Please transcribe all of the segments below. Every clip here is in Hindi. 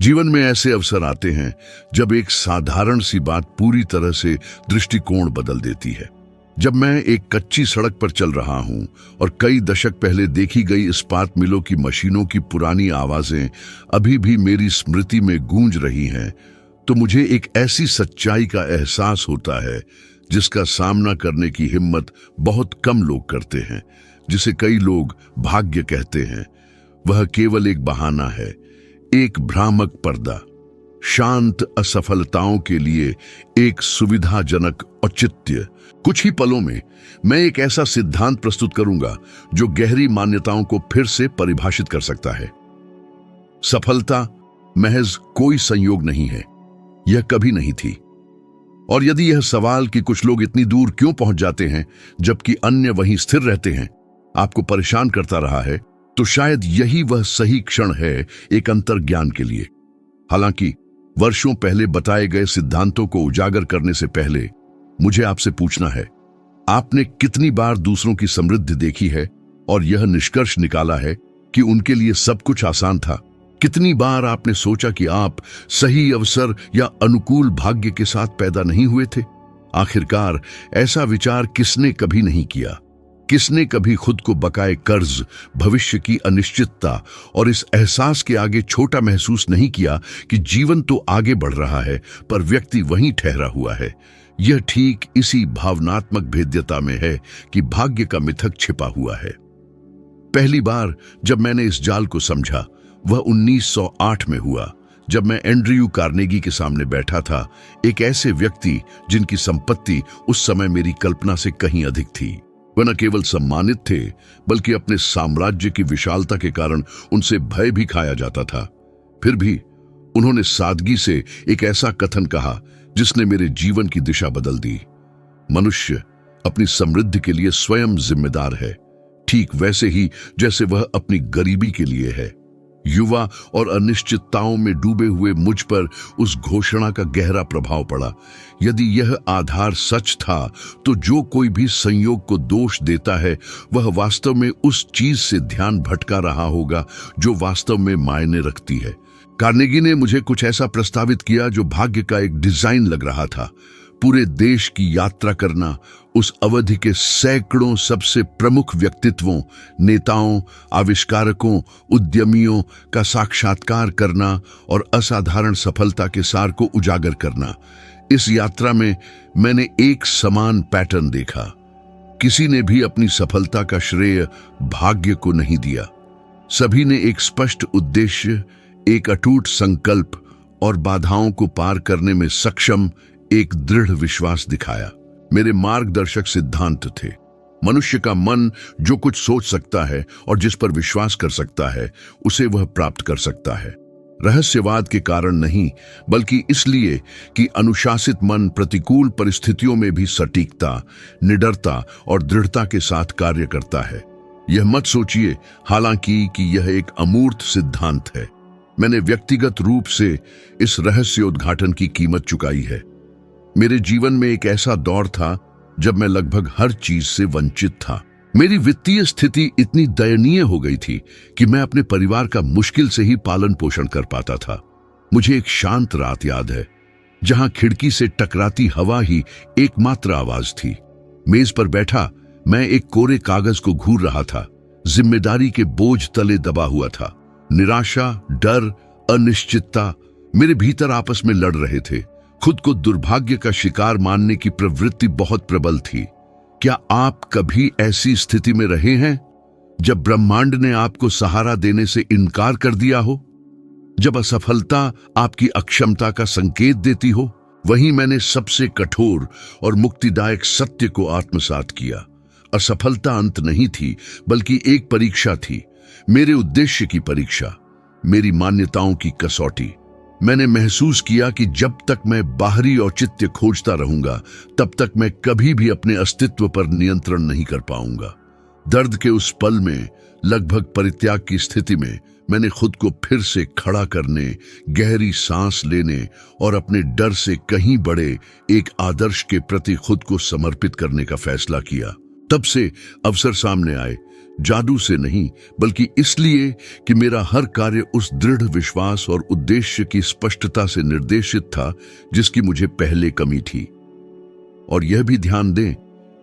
जीवन में ऐसे अवसर आते हैं जब एक साधारण सी बात पूरी तरह से दृष्टिकोण बदल देती है। जब मैं एक कच्ची सड़क पर चल रहा हूं और कई दशक पहले देखी गई इस्पात मिलों की मशीनों की पुरानी आवाजें अभी भी मेरी स्मृति में गूंज रही हैं, तो मुझे एक ऐसी सच्चाई का एहसास होता है जिसका सामना करने की हिम्मत बहुत कम लोग करते हैं, जिसे कई लोग भाग्य कहते हैं। वह केवल एक बहाना है, एक भ्रामक पर्दा, शांत असफलताओं के लिए एक सुविधाजनक औचित्य। कुछ ही पलों में मैं एक ऐसा सिद्धांत प्रस्तुत करूंगा जो गहरी मान्यताओं को फिर से परिभाषित कर सकता है। सफलता महज कोई संयोग नहीं है, यह कभी नहीं थी। और यदि यह सवाल कि कुछ लोग इतनी दूर क्यों पहुंच जाते हैं जबकि अन्य वहीं स्थिर रहते हैं आपको परेशान करता रहा है, तो शायद यही वह सही क्षण है एक अंतर्ज्ञान के लिए। हालांकि वर्षों पहले बताए गए सिद्धांतों को उजागर करने से पहले मुझे आपसे पूछना है, आपने कितनी बार दूसरों की समृद्धि देखी है और यह निष्कर्ष निकाला है कि उनके लिए सब कुछ आसान था? कितनी बार आपने सोचा कि आप सही अवसर या अनुकूल भाग्य के साथ पैदा नहीं हुए थे? आखिरकार ऐसा विचार किसने कभी नहीं किया? किसने कभी खुद को बकाए कर्ज, भविष्य की अनिश्चितता और इस एहसास के आगे छोटा महसूस नहीं किया कि जीवन तो आगे बढ़ रहा है पर व्यक्ति वहीं ठहरा हुआ है? यह ठीक इसी भावनात्मक भेद्यता में है कि भाग्य का मिथक छिपा हुआ है। पहली बार जब मैंने इस जाल को समझा वह 1908 में हुआ, जब मैं एंड्रयू कार्नेगी के सामने बैठा था, एक ऐसे व्यक्ति जिनकी संपत्ति उस समय मेरी कल्पना से कहीं अधिक थी। वह न केवल सम्मानित थे बल्कि अपने साम्राज्य की विशालता के कारण उनसे भय भी खाया जाता था। फिर भी उन्होंने सादगी से एक ऐसा कथन कहा जिसने मेरे जीवन की दिशा बदल दी। मनुष्य अपनी समृद्धि के लिए स्वयं जिम्मेदार है, ठीक वैसे ही जैसे वह अपनी गरीबी के लिए है। युवा और अनिश्चितताओं में डूबे हुए मुझ पर उस घोषणा का गहरा प्रभाव पड़ा। यदि यह आधार सच था तो जो कोई भी संयोग को दोष देता है वह वास्तव में उस चीज से ध्यान भटका रहा होगा जो वास्तव में मायने रखती है। कार्नेगी ने मुझे कुछ ऐसा प्रस्तावित किया जो भाग्य का एक डिजाइन लग रहा था। पूरे देश की यात्रा करना, उस अवधि के सैकड़ों सबसे प्रमुख व्यक्तित्वों, नेताओं, आविष्कारकों, उद्यमियों का साक्षात्कार करना और असाधारण सफलता के सार को उजागर करना। इस यात्रा में मैंने एक समान पैटर्न देखा। किसी ने भी अपनी सफलता का श्रेय भाग्य को नहीं दिया। सभी ने एक स्पष्ट उद्देश्य, एक अटूट संकल्प और बाधाओं को पार करने में सक्षम एक दृढ़ विश्वास दिखाया। मेरे मार्गदर्शक सिद्धांत थे, मनुष्य का मन जो कुछ सोच सकता है और जिस पर विश्वास कर सकता है उसे वह प्राप्त कर सकता है। रहस्यवाद के कारण नहीं बल्कि इसलिए कि अनुशासित मन प्रतिकूल परिस्थितियों में भी सटीकता, निडरता और दृढ़ता के साथ कार्य करता है। यह मत सोचिए हालांकि कि यह एक अमूर्त सिद्धांत है। मैंने व्यक्तिगत रूप से इस रहस्योद्घाटन की कीमत चुकाई है। मेरे जीवन में एक ऐसा दौर था जब मैं लगभग हर चीज से वंचित था। मेरी वित्तीय स्थिति इतनी दयनीय हो गई थी कि मैं अपने परिवार का मुश्किल से ही पालन पोषण कर पाता था। मुझे एक शांत रात याद है जहां खिड़की से टकराती हवा ही एकमात्र आवाज थी। मेज पर बैठा मैं एक कोरे कागज को घूर रहा था। जिम्मेदारी के बोझ तले दबा हुआ था। निराशा, डर, अनिश्चितता मेरे भीतर आपस में लड़ रहे थे। खुद को दुर्भाग्य का शिकार मानने की प्रवृत्ति बहुत प्रबल थी। क्या आप कभी ऐसी स्थिति में रहे हैं जब ब्रह्मांड ने आपको सहारा देने से इनकार कर दिया हो? जब असफलता आपकी अक्षमता का संकेत देती हो? वहीं मैंने सबसे कठोर और मुक्तिदायक सत्य को आत्मसात किया। असफलता अंत नहीं थी बल्कि एक परीक्षा थी, मेरे उद्देश्य की परीक्षा, मेरी मान्यताओं की कसौटी। मैंने महसूस किया कि जब तक मैं बाहरी औचित्य खोजता रहूंगा तब तक मैं कभी भी अपने अस्तित्व पर नियंत्रण नहीं कर पाऊंगा। दर्द के उस पल में, लगभग परित्याग की स्थिति में, मैंने खुद को फिर से खड़ा करने, गहरी सांस लेने और अपने डर से कहीं बड़े एक आदर्श के प्रति खुद को समर्पित करने का फैसला किया। तब से अवसर सामने आए, जादू से नहीं, बल्कि इसलिए कि मेरा हर कार्य उस दृढ़ विश्वास और उद्देश्य की स्पष्टता से निर्देशित था जिसकी मुझे पहले कमी थी। और यह भी ध्यान दें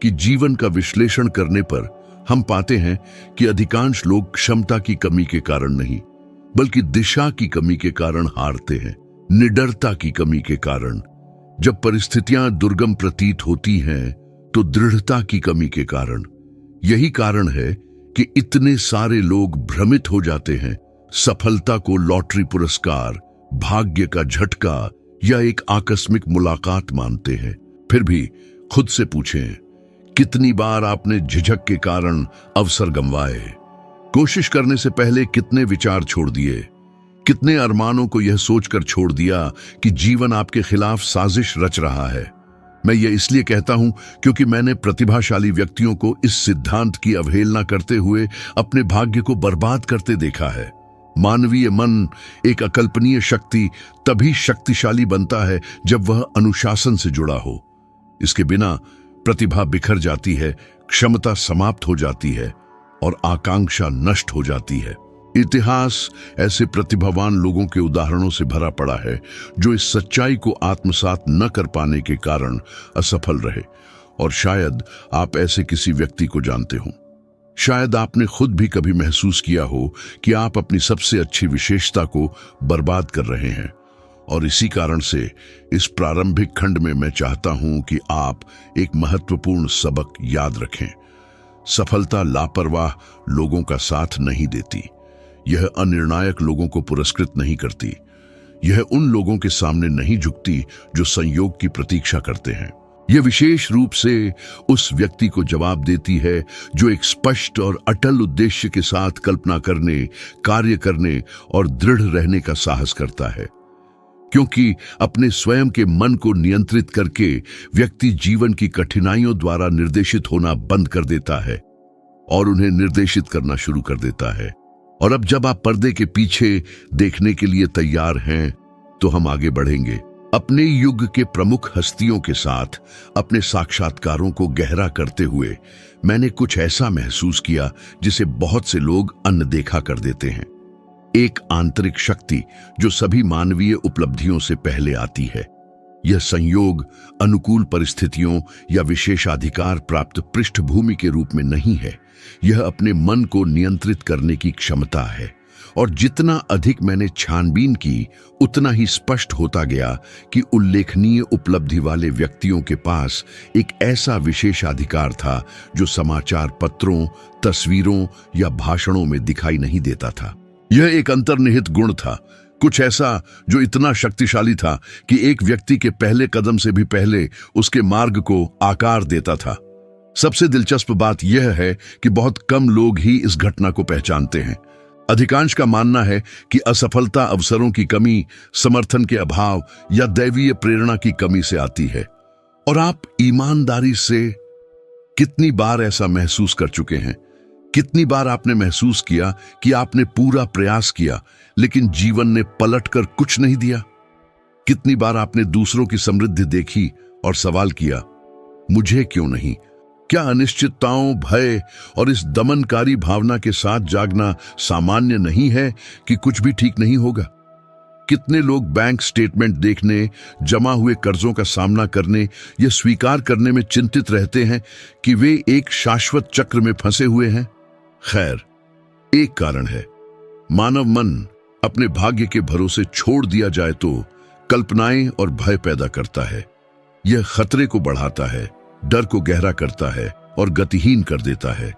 कि जीवन का विश्लेषण करने पर हम पाते हैं कि अधिकांश लोग क्षमता की कमी के कारण नहीं, बल्कि दिशा की कमी के कारण हारते हैं, निडरता की कमी के कारण। जब परिस्थितियां दुर्गम प्रतीत होती हैं तो दृढ़ता की कमी के कारण। यही कारण है कि इतने सारे लोग भ्रमित हो जाते हैं, सफलता को लॉटरी पुरस्कार, भाग्य का झटका या एक आकस्मिक मुलाकात मानते हैं। फिर भी खुद से पूछें, कितनी बार आपने झिझक के कारण अवसर गंवाए? कोशिश करने से पहले कितने विचार छोड़ दिए? कितने अरमानों को यह सोचकर छोड़ दिया कि जीवन आपके खिलाफ साजिश रच रहा है? मैं ये इसलिए कहता हूं क्योंकि मैंने प्रतिभाशाली व्यक्तियों को इस सिद्धांत की अवहेलना करते हुए अपने भाग्य को बर्बाद करते देखा है। मानवीय मन, एक अकल्पनीय शक्ति, तभी शक्तिशाली बनता है जब वह अनुशासन से जुड़ा हो। इसके बिना प्रतिभा बिखर जाती है, क्षमता समाप्त हो जाती है और आकांक्षा नष्ट हो जाती है। इतिहास ऐसे प्रतिभावान लोगों के उदाहरणों से भरा पड़ा है जो इस सच्चाई को आत्मसात न कर पाने के कारण असफल रहे। और शायद आप ऐसे किसी व्यक्ति को जानते हो। शायद आपने खुद भी कभी महसूस किया हो कि आप अपनी सबसे अच्छी विशेषता को बर्बाद कर रहे हैं। और इसी कारण से इस प्रारंभिक खंड में मैं चाहता हूं कि आप एक महत्वपूर्ण सबक याद रखें। सफलता लापरवाह लोगों का साथ नहीं देती। यह अनिर्णायक लोगों को पुरस्कृत नहीं करती। यह उन लोगों के सामने नहीं झुकती जो संयोग की प्रतीक्षा करते हैं। यह विशेष रूप से उस व्यक्ति को जवाब देती है जो एक स्पष्ट और अटल उद्देश्य के साथ कल्पना करने, कार्य करने और दृढ़ रहने का साहस करता है। क्योंकि अपने स्वयं के मन को नियंत्रित करके व्यक्ति जीवन की कठिनाइयों द्वारा निर्देशित होना बंद कर देता है और उन्हें निर्देशित करना शुरू कर देता है। और अब जब आप पर्दे के पीछे देखने के लिए तैयार हैं तो हम आगे बढ़ेंगे। अपने युग के प्रमुख हस्तियों के साथ अपने साक्षात्कारों को गहरा करते हुए मैंने कुछ ऐसा महसूस किया जिसे बहुत से लोग अनदेखा कर देते हैं। एक आंतरिक शक्ति जो सभी मानवीय उपलब्धियों से पहले आती है। यह संयोग, अनुकूल परिस्थितियों या विशेषाधिकार प्राप्त पृष्ठभूमि के रूप में नहीं है। यह अपने मन को नियंत्रित करने की क्षमता है। और जितना अधिक मैंने छानबीन की, उतना ही स्पष्ट होता गया कि उल्लेखनीय उपलब्धि वाले व्यक्तियों के पास एक ऐसा विशेषाधिकार था जो समाचार पत्रों, तस्वीरों या भाषणों में दिखाई नहीं देता था। यह एक अंतर्निहित गुण था, कुछ ऐसा जो इतना शक्तिशाली था कि एक व्यक्ति के पहले कदम से भी पहले उसके मार्ग को आकार देता था। सबसे दिलचस्प बात यह है कि बहुत कम लोग ही इस घटना को पहचानते हैं। अधिकांश का मानना है कि असफलता अवसरों की कमी, समर्थन के अभाव या दैवीय प्रेरणा की कमी से आती है। और आप ईमानदारी से कितनी बार ऐसा महसूस कर चुके हैं? कितनी बार आपने महसूस किया कि आपने पूरा प्रयास किया लेकिन जीवन ने पलटकर कुछ नहीं दिया? कितनी बार आपने दूसरों की समृद्धि देखी और सवाल किया, मुझे क्यों नहीं? क्या अनिश्चितताओं, भय और इस दमनकारी भावना के साथ जागना सामान्य नहीं है कि कुछ भी ठीक नहीं होगा? कितने लोग बैंक स्टेटमेंट देखने, जमा हुए कर्जों का सामना करने या स्वीकार करने में चिंतित रहते हैं कि वे एक शाश्वत चक्र में फंसे हुए हैं? खैर, एक कारण है, मानव मन अपने भाग्य के भरोसे छोड़ दिया जाए तो कल्पनाएं और भय पैदा करता है। यह खतरे को बढ़ाता है, डर को गहरा करता है और गतिहीन कर देता है।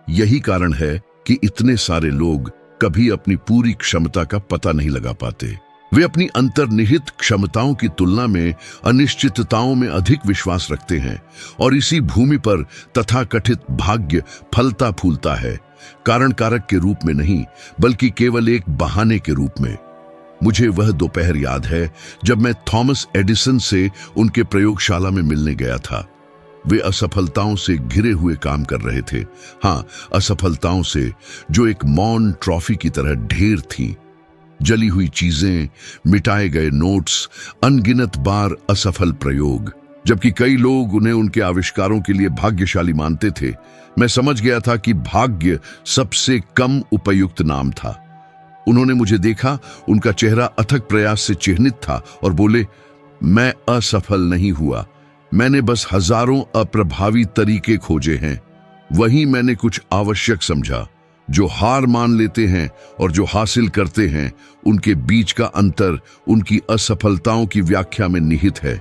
यही कारण है कि इतने सारे लोग कभी अपनी पूरी क्षमता का पता नहीं लगा पाते। वे अपनी अंतर्निहित क्षमताओं की तुलना में अनिश्चितताओं में अधिक विश्वास रखते हैं और इसी भूमि पर तथाकथित भाग्य फलता फूलता है, कारण कारक के रूप में नहीं बल्कि केवल एक बहाने के रूप में। मुझे वह दोपहर याद है जब मैं थॉमस एडिसन से उनके प्रयोगशाला में मिलने गया था। वे असफलताओं से घिरे हुए काम कर रहे थे। हाँ, असफलताओं से जो एक मौन ट्रॉफी की तरह ढेर थी। जली हुई चीजें, मिटाए गए नोट्स, अनगिनत बार असफल प्रयोग। जबकि कई लोग उन्हें उनके आविष्कारों के लिए भाग्यशाली मानते थे, मैं समझ गया था कि भाग्य सबसे कम उपयुक्त नाम था। उन्होंने मुझे देखा, उनका चेहरा अथक प्रयास से चिह्नित था और बोले, मैं असफल नहीं हुआ, मैंने बस हजारों अप्रभावी तरीके खोजे हैं। वहीं मैंने कुछ आवश्यक समझा। जो हार मान लेते हैं और जो हासिल करते हैं, उनके बीच का अंतर उनकी असफलताओं की व्याख्या में निहित है।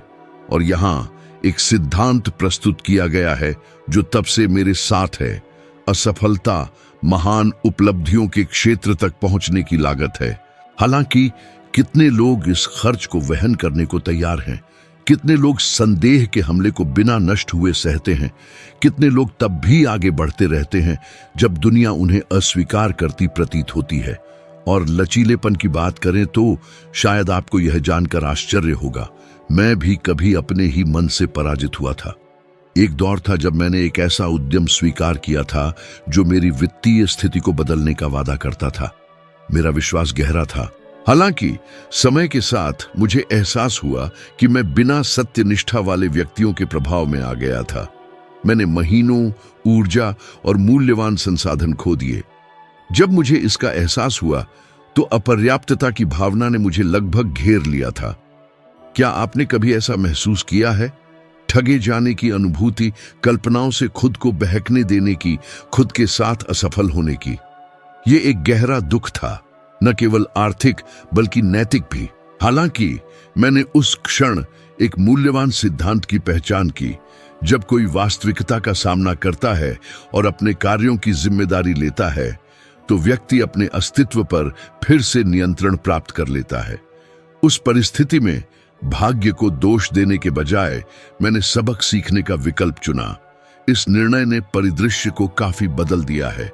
और यहां एक सिद्धांत प्रस्तुत किया गया है जो तब से मेरे साथ है। असफलता महान उपलब्धियों के क्षेत्र तक पहुंचने की लागत है। हालांकि कितने लोग इस खर्च को वहन करने को तैयार हैं, कितने लोग संदेह के हमले को बिना नष्ट हुए सहते हैं, कितने लोग तब भी आगे बढ़ते रहते हैं जब दुनिया उन्हें अस्वीकार करती प्रतीत होती है। और लचीलेपन की बात करें तो शायद आपको यह जानकर आश्चर्य होगा, मैं भी कभी अपने ही मन से पराजित हुआ था। एक दौर था जब मैंने एक ऐसा उद्यम स्वीकार किया था जो मेरी वित्तीय स्थिति को बदलने का वादा करता था। मेरा विश्वास गहरा था। हालांकि समय के साथ मुझे एहसास हुआ कि मैं बिना सत्यनिष्ठा वाले व्यक्तियों के प्रभाव में आ गया था। मैंने महीनों, ऊर्जा और मूल्यवान संसाधन खो दिए। जब मुझे इसका एहसास हुआ तो अपर्याप्तता की भावना ने मुझे लगभग घेर लिया था। क्या आपने कभी ऐसा महसूस किया है? ठगे जाने की अनुभूति, कल्पनाओं से खुद को बहकने देने की, खुद के साथ असफल होने की। यह एक गहरा दुख था, न केवल आर्थिक बल्कि नैतिक भी। हालांकि मैंने उस क्षण एक मूल्यवान सिद्धांत की पहचान की। जब कोई वास्तविकता का सामना करता है और अपने कार्यों की जिम्मेदारी लेता है, तो व्यक्ति अपने अस्तित्व पर फिर से नियंत्रण प्राप्त कर लेता है। उस परिस्थिति में भाग्य को दोष देने के बजाय मैंने सबक सीखने का विकल्प चुना। इस निर्णय ने परिदृश्य को काफी बदल दिया है।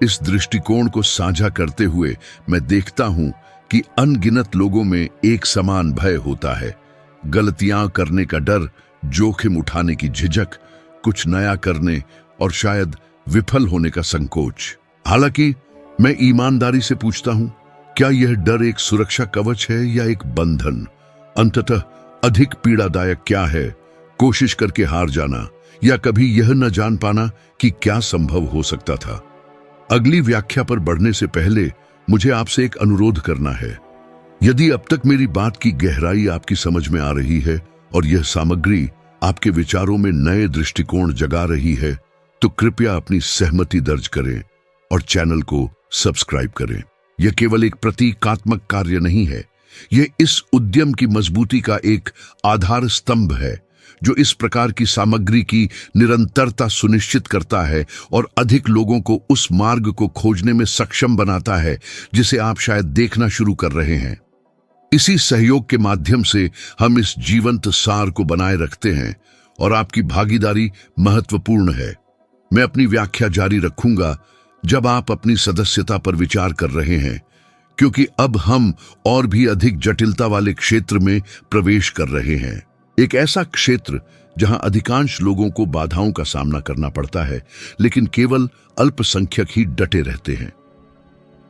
इस दृष्टिकोण को साझा करते हुए मैं देखता हूं कि अनगिनत लोगों में एक समान भय होता है। गलतियां करने का डर, जोखिम उठाने की झिझक, कुछ नया करने और शायद विफल होने का संकोच। हालांकि मैं ईमानदारी से पूछता हूं, क्या यह डर एक सुरक्षा कवच है या एक बंधन? अंततः अधिक पीड़ादायक क्या है, कोशिश करके हार जाना या कभी यह न जान पाना कि क्या संभव हो सकता था? अगली व्याख्या पर बढ़ने से पहले मुझे आपसे एक अनुरोध करना है। यदि अब तक मेरी बात की गहराई आपकी समझ में आ रही है और यह सामग्री आपके विचारों में नए दृष्टिकोण जगा रही है, तो कृपया अपनी सहमति दर्ज करें और चैनल को सब्सक्राइब करें। यह केवल एक प्रतीकात्मक कार्य नहीं है, यह इस उद्यम की मजबूती का एक आधार स्तंभ है जो इस प्रकार की सामग्री की निरंतरता सुनिश्चित करता है और अधिक लोगों को उस मार्ग को खोजने में सक्षम बनाता है जिसे आप शायद देखना शुरू कर रहे हैं। इसी सहयोग के माध्यम से हम इस जीवंत सार को बनाए रखते हैं और आपकी भागीदारी महत्वपूर्ण है। मैं अपनी व्याख्या जारी रखूंगा जब आप अपनी सदस्यता पर विचार कर रहे हैं, क्योंकि अब हम और भी अधिक जटिलता वाले क्षेत्र में प्रवेश कर रहे हैं। एक ऐसा क्षेत्र जहां अधिकांश लोगों को बाधाओं का सामना करना पड़ता है, लेकिन केवल अल्पसंख्यक ही डटे रहते हैं।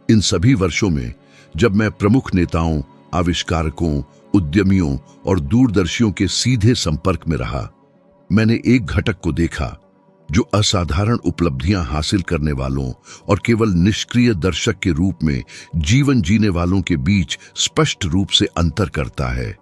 इन सभी वर्षों में जब मैं प्रमुख नेताओं, आविष्कारकों, उद्यमियों और दूरदर्शियों के सीधे संपर्क में रहा, मैंने एक घटक को देखा जो असाधारण उपलब्धियां हासिल करने वालों और केवल निष्क्रिय दर्शक के रूप में जीवन जीने वालों के बीच स्पष्ट रूप से अंतर करता है।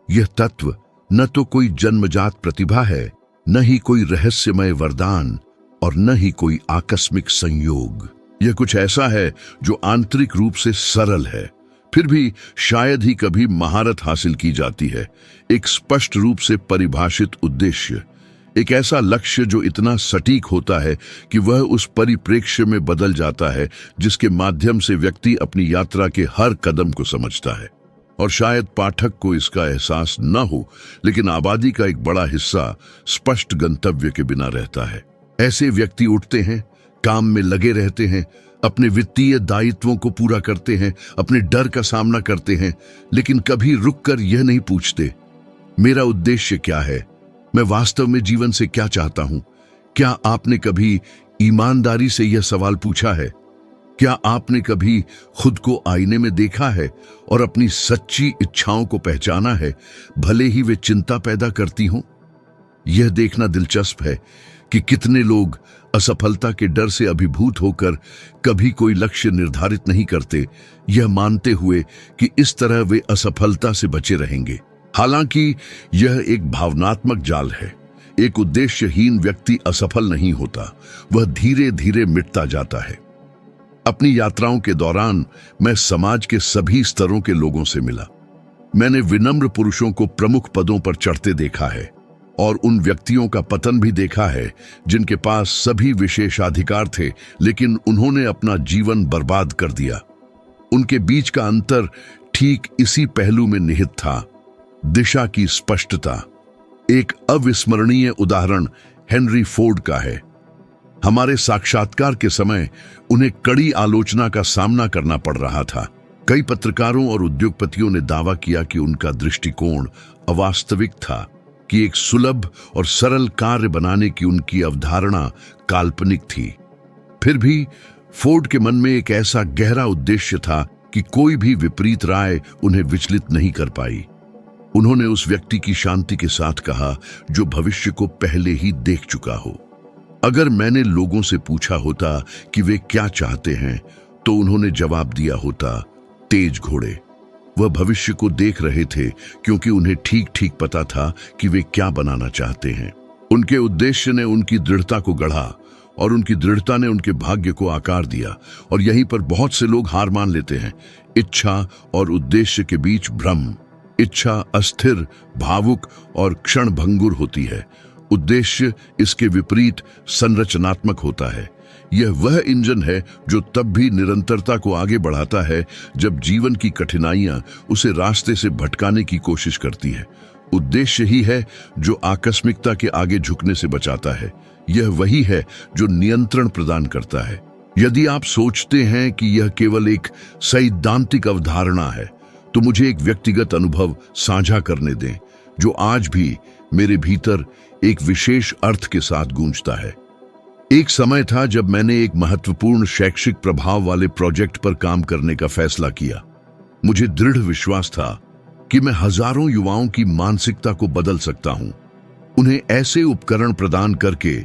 यह तत्व न तो कोई जन्मजात प्रतिभा है, न ही कोई रहस्यमय वरदान और न ही कोई आकस्मिक संयोग। यह कुछ ऐसा है जो आंतरिक रूप से सरल है, फिर भी शायद ही कभी महारत हासिल की जाती है। एक स्पष्ट रूप से परिभाषित उद्देश्य, एक ऐसा लक्ष्य जो इतना सटीक होता है कि वह उस परिप्रेक्ष्य में बदल जाता है जिसके माध्यम से व्यक्ति अपनी यात्रा के हर कदम को समझता है। और शायद पाठक को इसका एहसास न हो, लेकिन आबादी का एक बड़ा हिस्सा स्पष्ट गंतव्य के बिना रहता है। ऐसे व्यक्ति उठते हैं, काम में लगे रहते हैं, अपने वित्तीय दायित्वों को पूरा करते हैं, अपने डर का सामना करते हैं, लेकिन कभी रुककर यह नहीं पूछते, मेरा उद्देश्य क्या है, मैं वास्तव में जीवन से क्या चाहता हूं? क्या आपने कभी ईमानदारी से यह सवाल पूछा है? क्या आपने कभी खुद को आईने में देखा है और अपनी सच्ची इच्छाओं को पहचाना है, भले ही वे चिंता पैदा करती हों? यह देखना दिलचस्प है कि कितने लोग असफलता के डर से अभिभूत होकर कभी कोई लक्ष्य निर्धारित नहीं करते, यह मानते हुए कि इस तरह वे असफलता से बचे रहेंगे। हालांकि यह एक भावनात्मक जाल है। एक उद्देश्यहीन व्यक्ति असफल नहीं होता, वह धीरे धीरे मिटता जाता है। अपनी यात्राओं के दौरान मैं समाज के सभी स्तरों के लोगों से मिला। मैंने विनम्र पुरुषों को प्रमुख पदों पर चढ़ते देखा है और उन व्यक्तियों का पतन भी देखा है जिनके पास सभी विशेषाधिकार थे, लेकिन उन्होंने अपना जीवन बर्बाद कर दिया। उनके बीच का अंतर ठीक इसी पहलू में निहित था, दिशा की स्पष्टता। एक अविस्मरणीय उदाहरण हेनरी फोर्ड का है। हमारे साक्षात्कार के समय उन्हें कड़ी आलोचना का सामना करना पड़ रहा था। कई पत्रकारों और उद्योगपतियों ने दावा किया कि उनका दृष्टिकोण अवास्तविक था, कि एक सुलभ और सरल कार्य बनाने की उनकी अवधारणा काल्पनिक थी। फिर भी फोर्ड के मन में एक ऐसा गहरा उद्देश्य था कि कोई भी विपरीत राय उन्हें विचलित नहीं कर पाई। उन्होंने उस व्यक्ति की शांति के साथ कहा जो भविष्य को पहले ही देख चुका हो। अगर मैंने लोगों से पूछा होता कि वे क्या चाहते हैं, तो उन्होंने जवाब दिया होता, तेज घोड़े। वह भविष्य को देख रहे थे क्योंकि उन्हें ठीक ठीक पता था कि वे क्या बनाना चाहते हैं। उनके उद्देश्य ने उनकी दृढ़ता को गढ़ा और उनकी दृढ़ता ने उनके भाग्य को आकार दिया। और यहीं पर बहुत से लोग हार मान लेते हैं। इच्छा और उद्देश्य के बीच भ्रम। इच्छा अस्थिर, भावुक और क्षणभंगुर होती है। उद्देश्य इसके विपरीत संरचनात्मक होता है। यह वह इंजन है जो तब भी निरंतरता को आगे बढ़ाता है जब जीवन की कठिनाइयां उसे रास्ते से भटकाने की कोशिश करती है। उद्देश्य ही है जो आकस्मिकता के आगे झुकने से बचाता है। यह वही है जो नियंत्रण प्रदान करता है। यदि आप सोचते हैं कि यह केवल एक सैद्धांतिक अवधारणा है, तो मुझे एक व्यक्तिगत अनुभव साझा करने दें जो आज भी मेरे भीतर एक विशेष अर्थ के साथ गूंजता है। एक समय था जब मैंने एक महत्वपूर्ण शैक्षिक प्रभाव वाले प्रोजेक्ट पर काम करने का फैसला किया। मुझे दृढ़ विश्वास था कि मैं हजारों युवाओं की मानसिकता को बदल सकता हूं, उन्हें ऐसे उपकरण प्रदान करके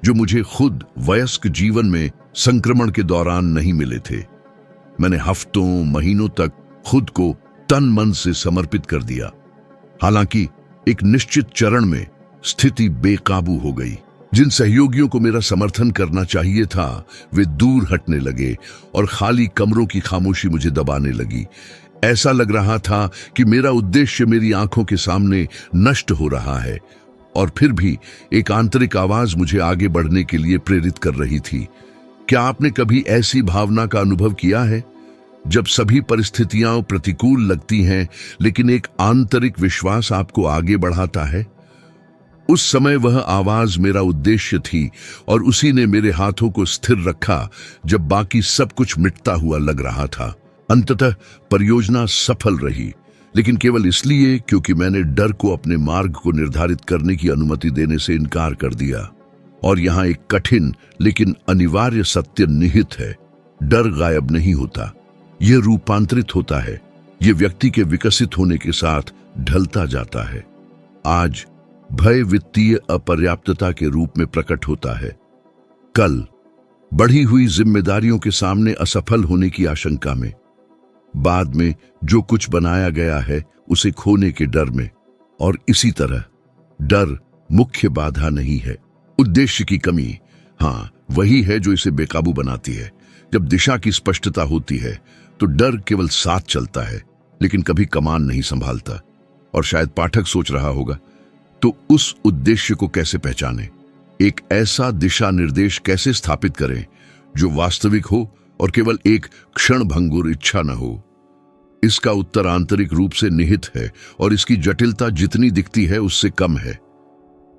जो मुझे खुद वयस्क जीवन में संक्रमण के दौरान नहीं मिले थे। मैंने हफ्तों महीनों तक खुद को तन मन से समर्पित कर दिया। हालांकि एक निश्चित चरण में स्थिति बेकाबू हो गई। जिन सहयोगियों को मेरा समर्थन करना चाहिए था वे दूर हटने लगे और खाली कमरों की खामोशी मुझे दबाने लगी। ऐसा लग रहा था कि मेरा उद्देश्य मेरी आंखों के सामने नष्ट हो रहा है, और फिर भी एक आंतरिक आवाज मुझे आगे बढ़ने के लिए प्रेरित कर रही थी। क्या आपने कभी ऐसी भावना का अनुभव किया है जब सभी परिस्थितियां प्रतिकूल लगती हैं लेकिन एक आंतरिक विश्वास आपको आगे बढ़ाता है? उस समय वह आवाज मेरा उद्देश्य थी और उसी ने मेरे हाथों को स्थिर रखा जब बाकी सब कुछ मिटता हुआ लग रहा था। अंततः परियोजना सफल रही, लेकिन केवल इसलिए क्योंकि मैंने डर को अपने मार्ग को निर्धारित करने की अनुमति देने से इनकार कर दिया। और यहाँ एक कठिन लेकिन अनिवार्य सत्य निहित है। डर गायब नहीं होता, यह रूपांतरित होता है। यह व्यक्ति के विकसित होने के साथ ढलता जाता है। आज भय वित्तीय अपर्याप्तता के रूप में प्रकट होता है, कल बढ़ी हुई जिम्मेदारियों के सामने असफल होने की आशंका में, बाद में जो कुछ बनाया गया है उसे खोने के डर में। और इसी तरह डर मुख्य बाधा नहीं है, उद्देश्य की कमी हाँ वही है जो इसे बेकाबू बनाती है। जब दिशा की स्पष्टता होती है तो डर केवल साथ चलता है लेकिन कभी कमान नहीं संभालता। और शायद पाठक सोच रहा होगा, तो उस उद्देश्य को कैसे पहचानें? एक ऐसा दिशा निर्देश कैसे स्थापित करें जो वास्तविक हो और केवल एक क्षणभंगुर इच्छा न हो? इसका उत्तर आंतरिक रूप से निहित है और इसकी जटिलता जितनी दिखती है उससे कम है।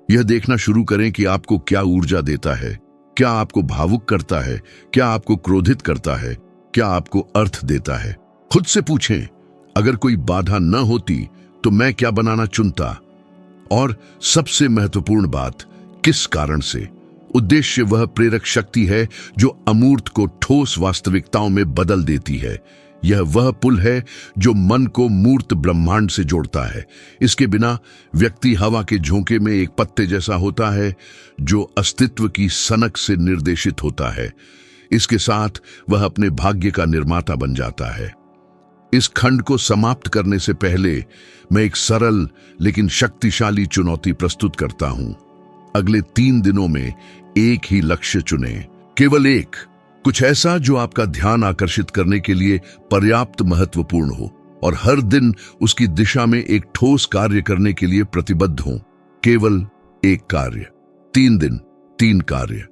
यह देखना शुरू करें कि आपको क्या ऊर्जा देता है, क्या आपको भावुक करता है, क्या आपको क्रोधित करता है, क्या आपको अर्थ देता है। खुद से पूछें, अगर कोई बाधा न होती तो मैं क्या बनाना चुनता? और सबसे महत्वपूर्ण बात, किस कारण से? उद्देश्य वह प्रेरक शक्ति है जो अमूर्त को ठोस वास्तविकताओं में बदल देती है। यह वह पुल है जो मन को मूर्त ब्रह्मांड से जोड़ता है। इसके बिना व्यक्ति हवा के झोंके में एक पत्ते जैसा होता है जो अस्तित्व की सनक से निर्देशित होता है। इसके साथ वह अपने भाग्य का निर्माता बन जाता है। इस खंड को समाप्त करने से पहले मैं एक सरल लेकिन शक्तिशाली चुनौती प्रस्तुत करता हूं। अगले 3 दिनों में एक ही लक्ष्य चुनें, केवल एक, कुछ ऐसा जो आपका ध्यान आकर्षित करने के लिए पर्याप्त महत्वपूर्ण हो और हर दिन उसकी दिशा में एक ठोस कार्य करने के लिए प्रतिबद्ध हो। केवल एक कार्य, 3 दिन, 3 कार्य।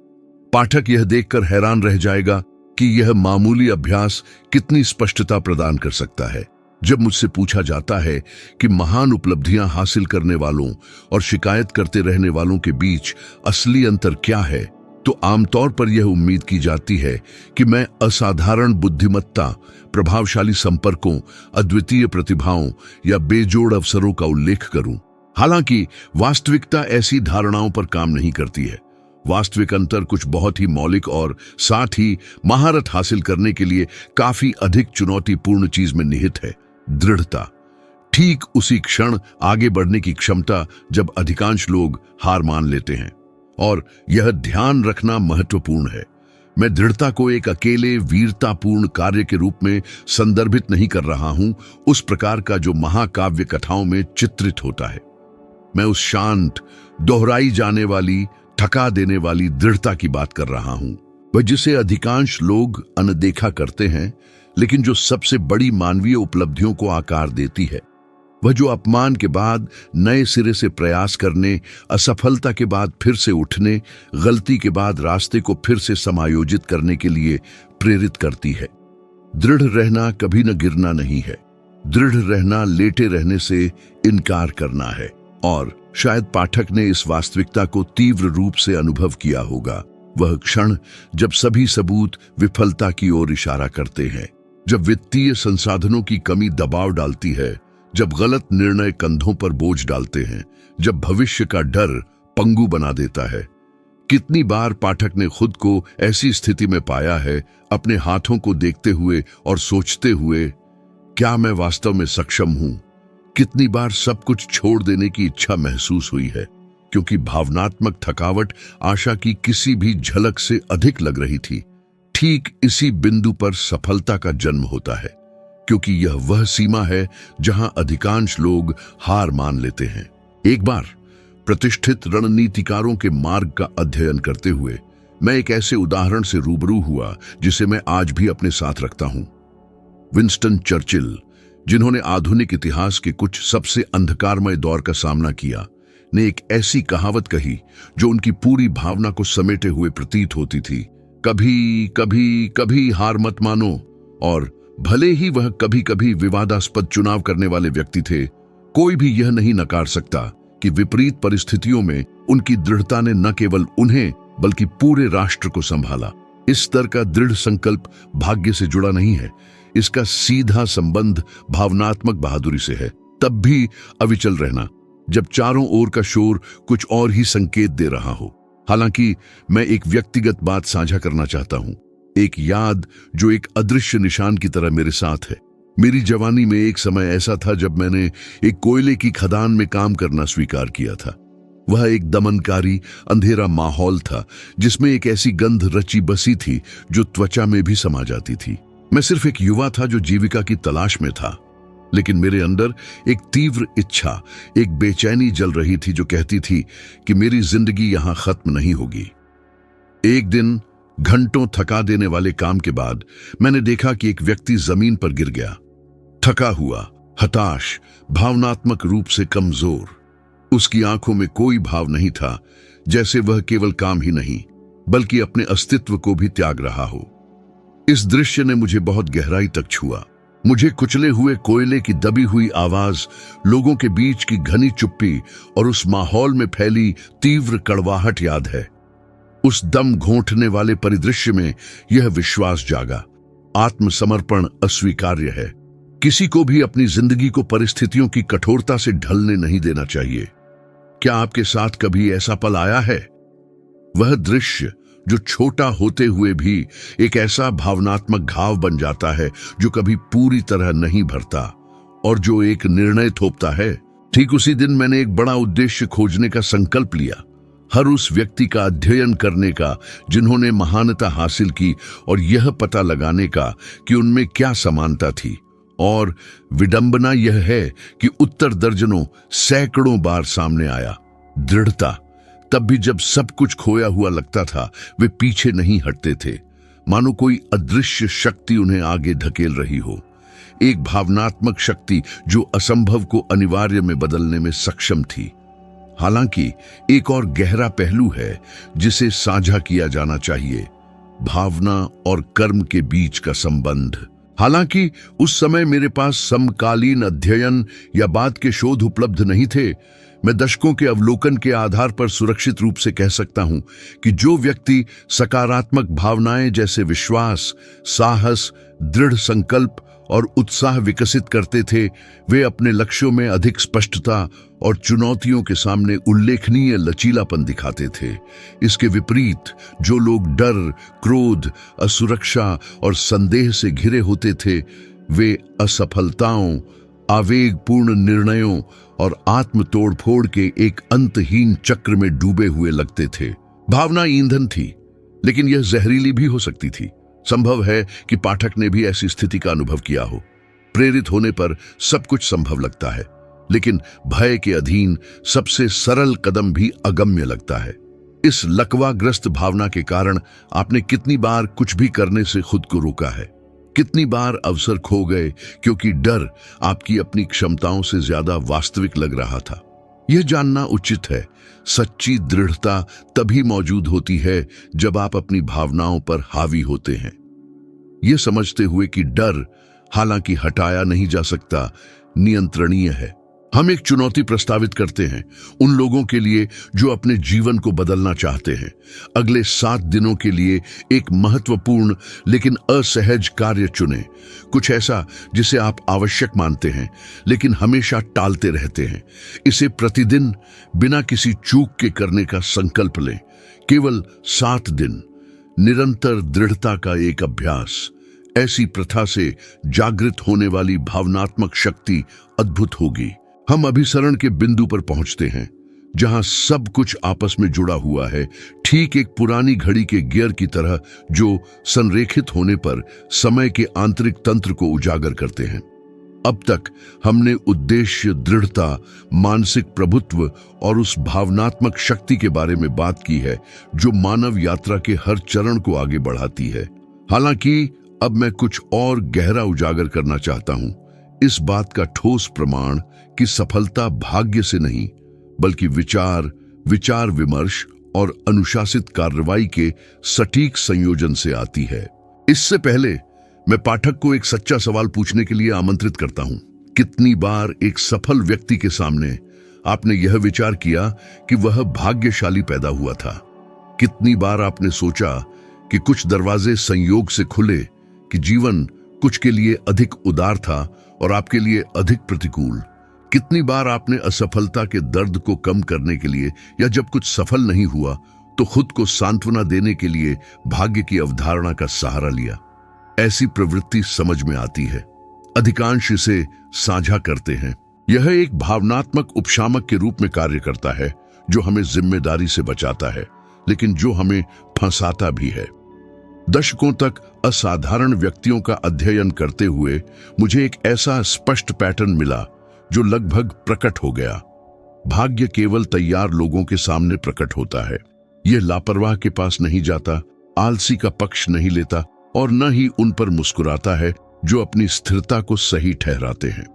पाठक यह देखकर हैरान रह जाएगा कि यह मामूली अभ्यास कितनी स्पष्टता प्रदान कर सकता है। जब मुझसे पूछा जाता है कि महान उपलब्धियां हासिल करने वालों और शिकायत करते रहने वालों के बीच असली अंतर क्या है, तो आमतौर पर यह उम्मीद की जाती है कि मैं असाधारण बुद्धिमत्ता, प्रभावशाली संपर्कों, अद्वितीय प्रतिभाओं या बेजोड़ अवसरों का उल्लेख करूं। हालांकि वास्तविकता ऐसी धारणाओं पर काम नहीं करती है। वास्तविक अंतर कुछ बहुत ही मौलिक और साथ ही महारत हासिल करने के लिए काफी अधिक चुनौतीपूर्ण चीज में निहित है, दृढ़ता। ठीक उसी क्षण आगे बढ़ने की क्षमता जब अधिकांश लोग हार मान लेते हैं। और यह ध्यान रखना महत्वपूर्ण है, मैं दृढ़ता को एक अकेले वीरतापूर्ण कार्य के रूप में संदर्भित नहीं कर रहा हूं, उस प्रकार का जो महाकाव्य कथाओं में चित्रित होता है। मैं उस शांत, दोहराई जाने वाली, थका देने वाली दृढ़ता की बात कर रहा हूं, वह जिसे अधिकांश लोग अनदेखा करते हैं, लेकिन जो सबसे बड़ी मानवीय उपलब्धियों को आकार देती है। वह जो अपमान के बाद नए सिरे से प्रयास करने, असफलता के बाद फिर से उठने, गलती के बाद रास्ते को फिर से समायोजित करने के लिए प्रेरित करती है। दृढ़ रहना कभी न गिरना नहीं है, दृढ़ रहना लेटे रहने से इनकार करना है। और शायद पाठक ने इस वास्तविकता को तीव्र रूप से अनुभव किया होगा, वह क्षण जब सभी सबूत विफलता की ओर इशारा करते हैं, जब वित्तीय संसाधनों की कमी दबाव डालती है, जब गलत निर्णय कंधों पर बोझ डालते हैं, जब भविष्य का डर पंगु बना देता है। कितनी बार पाठक ने खुद को ऐसी स्थिति में पाया है, अपने हाथों को देखते हुए और सोचते हुए, क्या मैं वास्तव में सक्षम हूं? कितनी बार सब कुछ छोड़ देने की इच्छा महसूस हुई है, क्योंकि भावनात्मक थकावट आशा की किसी भी झलक से अधिक लग रही थी। ठीक इसी बिंदु पर सफलता का जन्म होता है, क्योंकि यह वह सीमा है जहां अधिकांश लोग हार मान लेते हैं। एक बार प्रतिष्ठित रणनीतिकारों के मार्ग का अध्ययन करते हुए मैं एक ऐसे उदाहरण से रूबरू हुआ जिसे मैं आज भी अपने साथ रखता हूं। विंस्टन चर्चिल, जिन्होंने आधुनिक इतिहास के कुछ सबसे अंधकारमय दौर का सामना किया, ने एक ऐसी कहावत कही जो उनकी पूरी भावना को समेटे हुए प्रतीत होती थी। कभी कभी कभी हार मत मानो। और भले ही वह कभी कभी विवादास्पद चुनाव करने वाले व्यक्ति थे, कोई भी यह नहीं नकार सकता कि विपरीत परिस्थितियों में उनकी दृढ़ता ने न केवल उन्हें बल्कि पूरे राष्ट्र को संभाला। इस स्तर का दृढ़ संकल्प भाग्य से जुड़ा नहीं है, इसका सीधा संबंध भावनात्मक बहादुरी से है। तब भी अविचल रहना जब चारों ओर का शोर कुछ और ही संकेत दे रहा हो। हालांकि मैं एक व्यक्तिगत बात साझा करना चाहता हूं, एक याद जो एक अदृश्य निशान की तरह मेरे साथ है। मेरी जवानी में एक समय ऐसा था जब मैंने एक कोयले की खदान में काम करना स्वीकार किया था। वह एक दमनकारी अंधेरा माहौल था जिसमें एक ऐसी गंध रची बसी थी जो त्वचा में भी समा जाती थी। मैं सिर्फ एक युवा था जो जीविका की तलाश में था, लेकिन मेरे अंदर एक तीव्र इच्छा, एक बेचैनी जल रही थी जो कहती थी कि मेरी जिंदगी यहां खत्म नहीं होगी। एक दिन घंटों थका देने वाले काम के बाद मैंने देखा कि एक व्यक्ति जमीन पर गिर गया, थका हुआ, हताश, भावनात्मक रूप से कमजोर। उसकी आंखों में कोई भाव नहीं था, जैसे वह केवल काम ही नहीं बल्कि अपने अस्तित्व को भी त्याग रहा हो। इस दृश्य ने मुझे बहुत गहराई तक छुआ। मुझे कुचले हुए कोयले की दबी हुई आवाज, लोगों के बीच की घनी चुप्पी और उस माहौल में फैली तीव्र कड़वाहट याद है। उस दम घोंटने वाले परिदृश्य में यह विश्वास जागा, आत्मसमर्पण अस्वीकार्य है। किसी को भी अपनी जिंदगी को परिस्थितियों की कठोरता से ढलने नहीं देना चाहिए। क्या आपके साथ कभी ऐसा पल आया है? वह दृश्य जो छोटा होते हुए भी एक ऐसा भावनात्मक घाव बन जाता है जो कभी पूरी तरह नहीं भरता और जो एक निर्णय थोपता है। ठीक उसी दिन मैंने एक बड़ा उद्देश्य खोजने का संकल्प लिया, हर उस व्यक्ति का अध्ययन करने का जिन्होंने महानता हासिल की और यह पता लगाने का कि उनमें क्या समानता थी। और विडंबना यह है कि उत्तर दर्जनों सैकड़ों बार सामने आया। दृढ़ता, तब भी जब सब कुछ खोया हुआ लगता था, वे पीछे नहीं हटते थे, मानो कोई अदृश्य शक्ति उन्हें आगे धकेल रही हो। एक भावनात्मक शक्ति जो असंभव को अनिवार्य में बदलने में सक्षम थी। हालांकि एक और गहरा पहलू है जिसे साझा किया जाना चाहिए, भावना और कर्म के बीच का संबंध। हालांकि उस समय मेरे पास समकालीन अध्ययन या बाद के शोध उपलब्ध नहीं थे, मैं दशकों के अवलोकन के आधार पर सुरक्षित रूप से कह सकता हूं कि जो व्यक्ति सकारात्मक भावनाएं जैसे विश्वास, साहस, दृढ़ संकल्प और उत्साह विकसित करते थे, वे अपने लक्ष्यों में अधिक स्पष्टता और चुनौतियों के सामने उल्लेखनीय लचीलापन दिखाते थे। इसके विपरीत जो लोग डर, क्रोध, असुरक्षा और संदेह से घिरे होते थे, वे असफलताओं, आवेगपूर्ण निर्णयों और आत्म तोड़फोड़ के एक अंतहीन चक्र में डूबे हुए लगते थे। भावना ईंधन थी, लेकिन यह जहरीली भी हो सकती थी। संभव है कि पाठक ने भी ऐसी स्थिति का अनुभव किया हो। प्रेरित होने पर सब कुछ संभव लगता है, लेकिन भय के अधीन सबसे सरल कदम भी अगम्य लगता है। इस लकवाग्रस्त भावना के कारण आपने कितनी बार कुछ भी करने से खुद को रोका है? कितनी बार अवसर खो गए क्योंकि डर आपकी अपनी क्षमताओं से ज्यादा वास्तविक लग रहा था? यह जानना उचित है, सच्ची दृढ़ता तभी मौजूद होती है जब आप अपनी भावनाओं पर हावी होते हैं, यह समझते हुए कि डर, हालांकि हटाया नहीं जा सकता, नियंत्रणीय है। हम एक चुनौती प्रस्तावित करते हैं उन लोगों के लिए जो अपने जीवन को बदलना चाहते हैं। अगले 7 दिनों के लिए एक महत्वपूर्ण लेकिन असहज कार्य चुनें, कुछ ऐसा जिसे आप आवश्यक मानते हैं लेकिन हमेशा टालते रहते हैं। इसे प्रतिदिन बिना किसी चूक के करने का संकल्प लें। केवल 7 दिन, निरंतर दृढ़ता का एक अभ्यास। ऐसी प्रथा से जागृत होने वाली भावनात्मक शक्ति अद्भुत होगी। हम अभिसरण के बिंदु पर पहुंचते हैं जहां सब कुछ आपस में जुड़ा हुआ है, ठीक एक पुरानी घड़ी के गियर की तरह जो संरेखित होने पर समय के आंतरिक तंत्र को उजागर करते हैं। अब तक हमने उद्देश्य, दृढ़ता, मानसिक प्रभुत्व और उस भावनात्मक शक्ति के बारे में बात की है जो मानव यात्रा के हर चरण को आगे बढ़ाती है। हालांकि अब मैं कुछ और गहरा उजागर करना चाहता हूं, इस बात का ठोस प्रमाण कि सफलता भाग्य से नहीं बल्कि विचार विमर्श और अनुशासित कार्रवाई के सटीक संयोजन से आती है। इससे पहले मैं पाठक को एक सच्चा सवाल पूछने के लिए आमंत्रित करता हूं। कितनी बार एक सफल व्यक्ति के सामने आपने यह विचार किया कि वह भाग्यशाली पैदा हुआ था? कितनी बार आपने सोचा कि कुछ दरवाजे संयोग से खुले, कि जीवन कुछ के लिए अधिक उदार था और आपके लिए अधिक प्रतिकूल? कितनी बार आपने असफलता के दर्द को कम करने के लिए या जब कुछ सफल नहीं हुआ तो खुद को सांत्वना देने के लिए भाग्य की अवधारणा का सहारा लिया? ऐसी प्रवृत्ति समझ में आती है, अधिकांश इसे साझा करते हैं। यह एक भावनात्मक उपशामक के रूप में कार्य करता है जो हमें जिम्मेदारी से बचाता है, लेकिन जो हमें फंसाता भी है। दशकों तक असाधारण व्यक्तियों का अध्ययन करते हुए मुझे एक ऐसा स्पष्ट पैटर्न मिला जो लगभग प्रकट हो गया। भाग्य केवल तैयार लोगों के सामने प्रकट होता है। यह लापरवाह के पास नहीं जाता, आलसी का पक्ष नहीं लेता और न ही उन पर मुस्कुराता है जो अपनी स्थिरता को सही ठहराते हैं।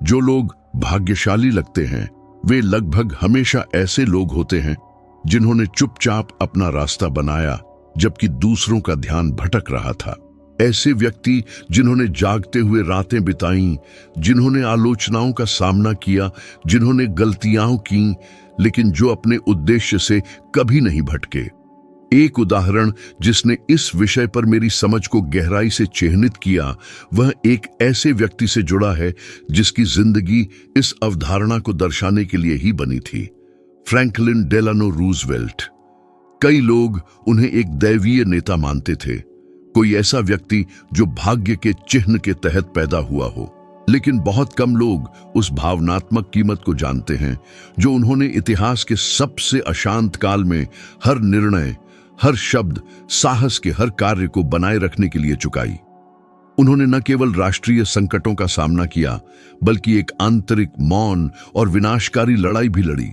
जो लोग भाग्यशाली लगते हैं वे लगभग हमेशा ऐसे लोग होते हैं जिन्होंने चुपचाप अपना रास्ता बनाया जबकि दूसरों का ध्यान भटक रहा था। ऐसे व्यक्ति जिन्होंने जागते हुए रातें बिताईं, जिन्होंने आलोचनाओं का सामना किया, जिन्होंने गलतियां की, लेकिन जो अपने उद्देश्य से कभी नहीं भटके। एक उदाहरण जिसने इस विषय पर मेरी समझ को गहराई से चिह्नित किया वह एक ऐसे व्यक्ति से जुड़ा है जिसकी जिंदगी इस अवधारणा को दर्शाने के लिए ही बनी थी, फ्रैंकलिन डेलानो रूजवेल्ट। कई लोग उन्हें एक दैवीय नेता मानते थे, कोई ऐसा व्यक्ति जो भाग्य के चिन्ह के तहत पैदा हुआ हो। लेकिन बहुत कम लोग उस भावनात्मक कीमत को जानते हैं जो उन्होंने इतिहास के सबसे अशांत काल में हर निर्णय, हर शब्द, साहस के हर कार्य को बनाए रखने के लिए चुकाई। उन्होंने न केवल राष्ट्रीय संकटों का सामना किया, बल्कि एक आंतरिक, मौन और विनाशकारी लड़ाई भी लड़ी।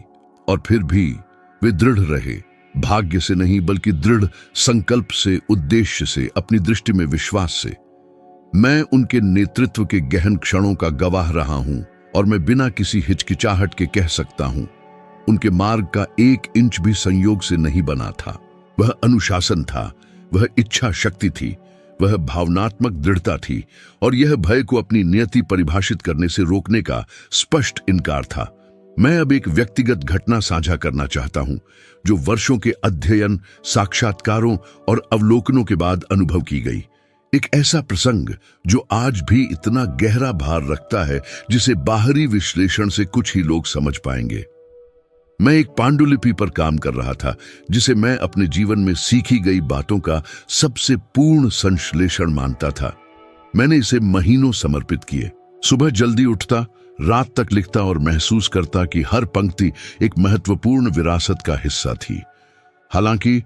और फिर भी वे दृढ़ रहे, भाग्य से नहीं बल्कि दृढ़ संकल्प से, उद्देश्य से, अपनी दृष्टि में विश्वास से। मैं उनके नेतृत्व के गहन क्षणों का गवाह रहा हूं और मैं बिना किसी हिचकिचाहट के कह सकता हूं, उनके मार्ग का 1 इंच भी संयोग से नहीं बना था। वह अनुशासन था, वह इच्छा शक्ति थी, वह भावनात्मक दृढ़ता थी, और यह भय को अपनी नियति परिभाषित करने से रोकने का स्पष्ट इनकार था। मैं अब एक व्यक्तिगत घटना साझा करना चाहता हूं जो वर्षों के अध्ययन, साक्षात्कारों और अवलोकनों के बाद अनुभव की गई। एक ऐसा प्रसंग जो आज भी इतना गहरा भार रखता है जिसे बाहरी विश्लेषण से कुछ ही लोग समझ पाएंगे। मैं एक पांडुलिपि पर काम कर रहा था जिसे मैं अपने जीवन में सीखी गई बातों का सबसे पूर्ण संश्लेषण मानता था। मैंने इसे महीनों समर्पित किए। सुबह जल्दी उठता, रात तक लिखता और महसूस करता कि हर पंक्ति एक महत्वपूर्ण विरासत का हिस्सा थी। हालांकि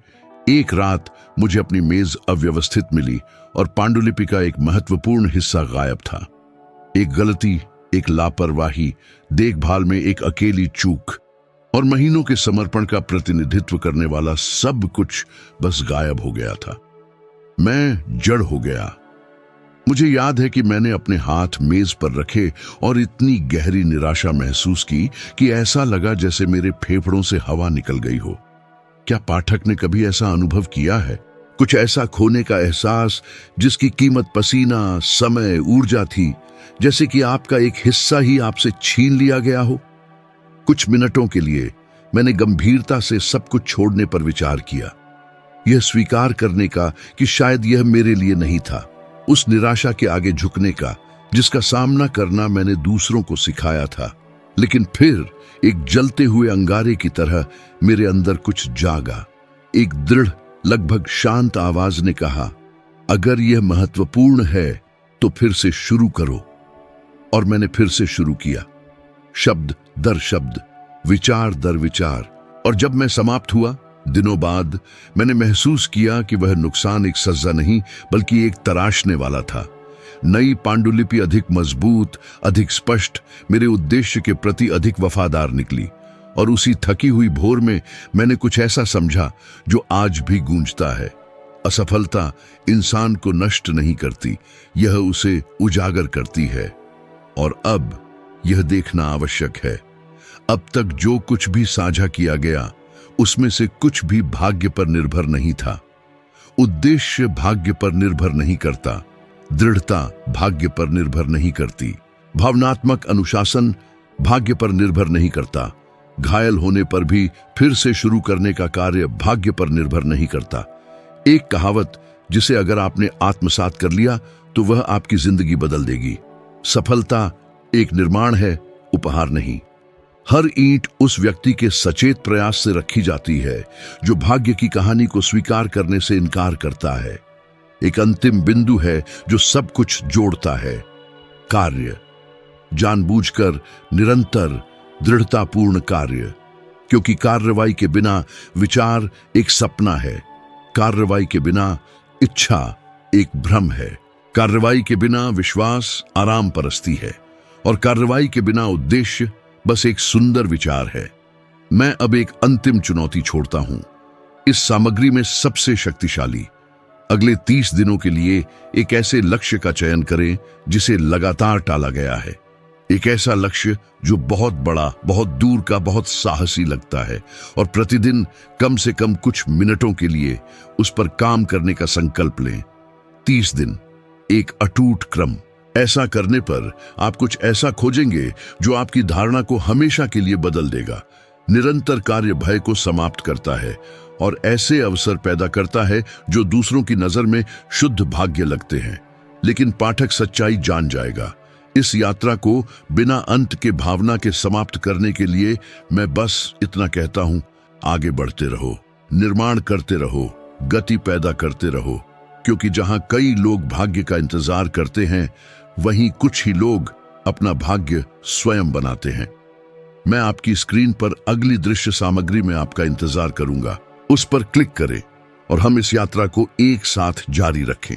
एक रात मुझे अपनी मेज अव्यवस्थित मिली और पांडुलिपि का एक महत्वपूर्ण हिस्सा गायब था। एक गलती, एक लापरवाही, देखभाल में एक अकेली चूक और महीनों के समर्पण का प्रतिनिधित्व करने वाला सब कुछ बस गायब हो गया था। मैं जड़ हो गया। मुझे याद है कि मैंने अपने हाथ मेज पर रखे और इतनी गहरी निराशा महसूस की कि ऐसा लगा जैसे मेरे फेफड़ों से हवा निकल गई हो। क्या पाठक ने कभी ऐसा अनुभव किया है? कुछ ऐसा खोने का एहसास जिसकी कीमत पसीना, समय, ऊर्जा थी, जैसे कि आपका एक हिस्सा ही आपसे छीन लिया गया हो। कुछ मिनटों के लिए मैंने गंभीरता से सब कुछ छोड़ने पर विचार किया, यह स्वीकार करने का कि शायद यह मेरे लिए नहीं था, उस निराशा के आगे झुकने का जिसका सामना करना मैंने दूसरों को सिखाया था। लेकिन फिर एक जलते हुए अंगारे की तरह मेरे अंदर कुछ जागा। एक दृढ़, लगभग शांत आवाज ने कहा, अगर यह महत्वपूर्ण है तो फिर से शुरू करो। और मैंने फिर से शुरू किया, शब्द दर शब्द, विचार दर विचार। और जब मैं समाप्त हुआ, दिनों बाद, मैंने महसूस किया कि वह नुकसान एक सजा नहीं बल्कि एक तराशने वाला था। नई पांडुलिपि अधिक मजबूत, अधिक स्पष्ट, मेरे उद्देश्य के प्रति अधिक वफादार निकली। और उसी थकी हुई भोर में मैंने कुछ ऐसा समझा जो आज भी गूंजता है, असफलता इंसान को नष्ट नहीं करती, यह उसे उजागर करती है। और अब यह देखना आवश्यक है, अब तक जो कुछ भी साझा किया गया उसमें से कुछ भी भाग्य पर निर्भर नहीं था। उद्देश्य भाग्य पर निर्भर नहीं करता, दृढ़ता भाग्य पर निर्भर नहीं करती, भावनात्मक अनुशासन भाग्य पर निर्भर नहीं करता, घायल होने पर भी फिर से शुरू करने का कार्य भाग्य पर निर्भर नहीं करता। एक कहावत जिसे अगर आपने आत्मसात कर लिया तो वह आपकी जिंदगी बदल देगी। सफलता एक निर्माण है, उपहार नहीं। हर ईंट उस व्यक्ति के सचेत प्रयास से रखी जाती है जो भाग्य की कहानी को स्वीकार करने से इनकार करता है। एक अंतिम बिंदु है जो सब कुछ जोड़ता है, कार्य, जानबूझकर, निरंतर, दृढ़तापूर्ण कार्य। क्योंकि कार्रवाई के बिना विचार एक सपना है, कार्रवाई के बिना इच्छा एक भ्रम है, कार्रवाई के बिना विश्वास आराम परस्ती है, और कार्रवाई के बिना उद्देश्य बस एक सुंदर विचार है। मैं अब एक अंतिम चुनौती छोड़ता हूं, इस सामग्री में सबसे शक्तिशाली। अगले 30 दिनों के लिए एक ऐसे लक्ष्य का चयन करें जिसे लगातार टाला गया है। एक ऐसा लक्ष्य जो बहुत बड़ा, बहुत दूर का, बहुत साहसी लगता है, और प्रतिदिन कम से कम कुछ मिनटों के लिए उस पर काम करने का संकल्प लें। 30 दिन, एक अटूट क्रम। ऐसा करने पर आप कुछ ऐसा खोजेंगे जो आपकी धारणा को हमेशा के लिए बदल देगा। निरंतर कार्य भय को समाप्त करता है और ऐसे अवसर पैदा करता है जो दूसरों की नजर में शुद्ध भाग्य लगते हैं, लेकिन पाठक सच्चाई जान जाएगा। इस यात्रा को बिना अंत के भावना के समाप्त करने के लिए मैं बस इतना कहता हूं, आगे बढ़ते रहो। निर्माण करते रहो, गति पैदा करते रहो, क्योंकि जहां कई लोग भाग्य का इंतजार करते हैं, वहीं कुछ ही लोग अपना भाग्य स्वयं बनाते हैं। मैं आपकी स्क्रीन पर अगली दृश्य सामग्री में आपका इंतजार करूंगा। उस पर क्लिक करें और हम इस यात्रा को एक साथ जारी रखें।